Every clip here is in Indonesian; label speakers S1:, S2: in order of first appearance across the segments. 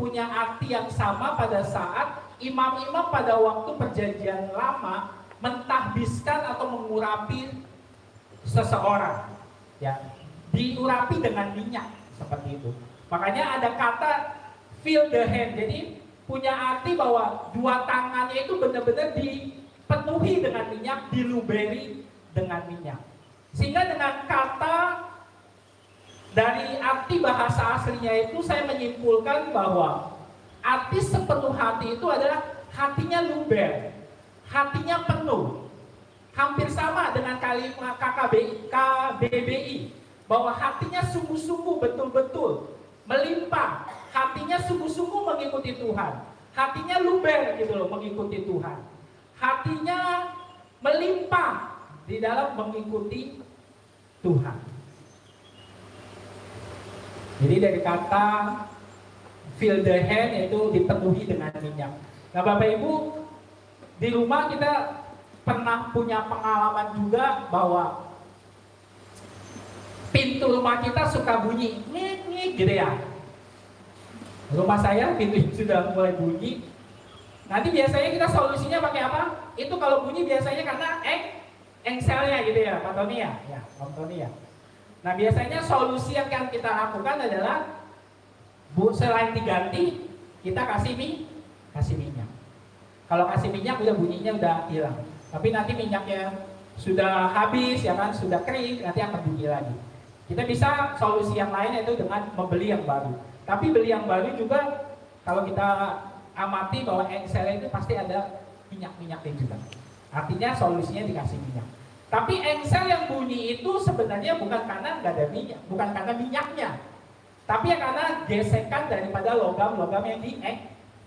S1: punya arti yang sama pada saat imam-imam pada waktu perjanjian lama mentahbiskan atau mengurapi seseorang, ya, diurapi dengan minyak seperti itu. Makanya ada kata fill the hand, jadi punya arti bahwa dua tangannya itu benar-benar dipenuhi dengan minyak, diluberi dengan minyak. Sehingga dengan kata dari arti bahasa aslinya itu saya menyimpulkan bahwa arti sepenuh hati itu adalah hatinya luber, hatinya penuh. Hampir sama dengan kalimat KBBI, bahwa hatinya sungguh-sungguh betul-betul melimpah, hatinya sungguh-sungguh mengikuti Tuhan, hatinya luber gitu loh, mengikuti Tuhan, hatinya melimpah di dalam mengikuti Tuhan. Jadi dari kata fill the hand yaitu dipenuhi dengan minyak. Nah Bapak Ibu, di rumah kita pernah punya pengalaman juga bahwa pintu rumah kita suka bunyi ngik gitu ya. Rumah saya pintu sudah mulai bunyi. Nanti biasanya kita solusinya pakai apa? Itu kalau bunyi biasanya karena engselnya gitu ya, Pak Tony ya, Pak Tony ya. Nah biasanya solusi yang kita lakukan adalah selain diganti, kita kasih minyak. Kalau kasih minyak udah bunyinya udah hilang. Tapi nanti minyaknya sudah habis ya kan, sudah kering, nanti akan bunyi lagi. Kita bisa solusi yang lain yaitu dengan membeli yang baru. Tapi beli yang baru juga kalau kita amati bahwa engselnya itu pasti ada minyak-minyaknya juga. Artinya solusinya dikasih minyak. Tapi engsel yang bunyi itu sebenarnya bukan karena nggak ada minyak, bukan karena minyaknya, tapi ya karena gesekan daripada logam-logam yang di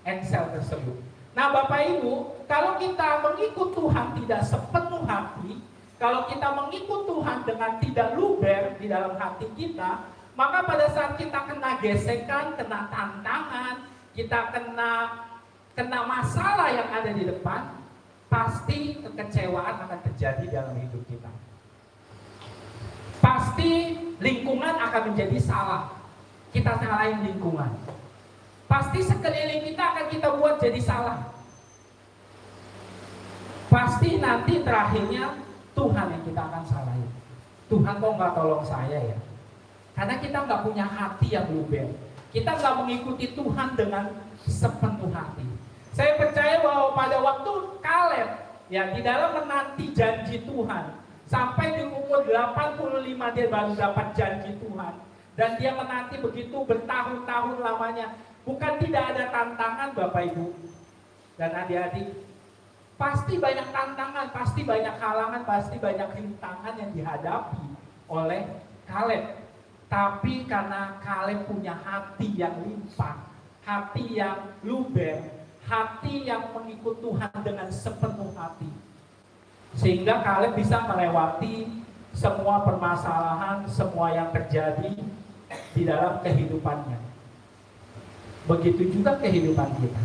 S1: engsel tersebut. Nah Bapak Ibu, kalau kita mengikut Tuhan tidak sepenuh hati, kalau kita mengikut Tuhan dengan tidak luber di dalam hati kita, maka pada saat kita kena gesekan, kena tantangan, kita kena masalah yang ada di depan, pasti kekecewaan akan terjadi dalam hidup kita. Pasti lingkungan akan menjadi salah. Kita salahin lingkungan. Pasti sekeliling kita akan kita buat jadi salah. Pasti nanti terakhirnya Tuhan yang kita akan salahin. Tuhan kok nggak tolong saya ya? Karena kita nggak punya hati yang luber. Kita nggak mengikuti Tuhan dengan sepenuh hati. Saya percaya bahwa pada waktu Kaleb ya di dalam menanti janji Tuhan sampai di umur 85 dia baru dapat janji Tuhan, dan dia menanti begitu bertahun-tahun lamanya. Bukan tidak ada tantangan Bapak Ibu dan adik-adik, pasti banyak tantangan, pasti banyak halangan, pasti banyak rintangan yang dihadapi oleh Kaleb. Tapi karena Kaleb punya hati yang limpah, hati yang luber, hati yang mengikut Tuhan dengan sepenuh hati, sehingga Kaleb bisa melewati semua permasalahan, semua yang terjadi di dalam kehidupannya. Begitu juga kehidupan kita.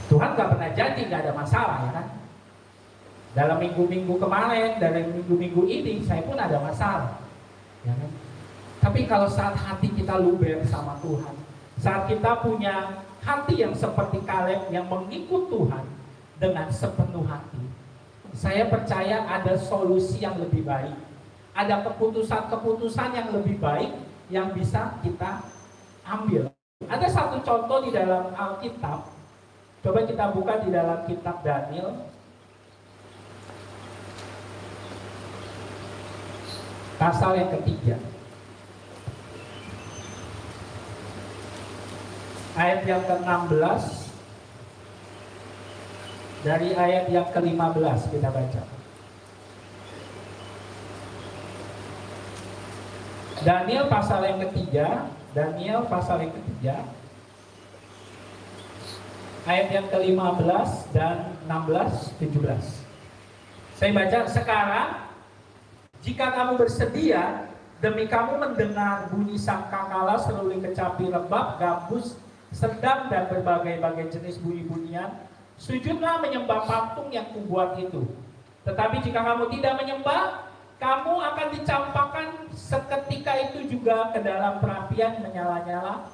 S1: Tuhan gak pernah janji gak ada masalah ya kan. Dalam minggu-minggu kemarin, dalam minggu-minggu ini saya pun ada masalah ya kan? Tapi kalau saat hati kita luber sama Tuhan, saat kita punya hati yang seperti Kaleb yang mengikut Tuhan dengan sepenuh hati, saya percaya ada solusi yang lebih baik, ada keputusan-keputusan yang lebih baik yang bisa kita ambil. Ada satu contoh di dalam Alkitab, coba kita buka di dalam kitab Daniel pasal yang ketiga, ayat yang ke-16 dari ayat yang ke-15 kita baca. Daniel pasal yang ketiga, ayat yang ke-15 dan 16, 17. Saya baca, sekarang jika kamu bersedia, demi kamu mendengar bunyi sangkakala, seruling kecapi, rebab, gambus, sedang dan berbagai-bagai jenis bunyi-bunyian, sujudlah menyembah patung yang kubuat itu. Tetapi jika kamu tidak menyembah, kamu akan dicampakkan seketika itu juga ke dalam perapian menyala-nyala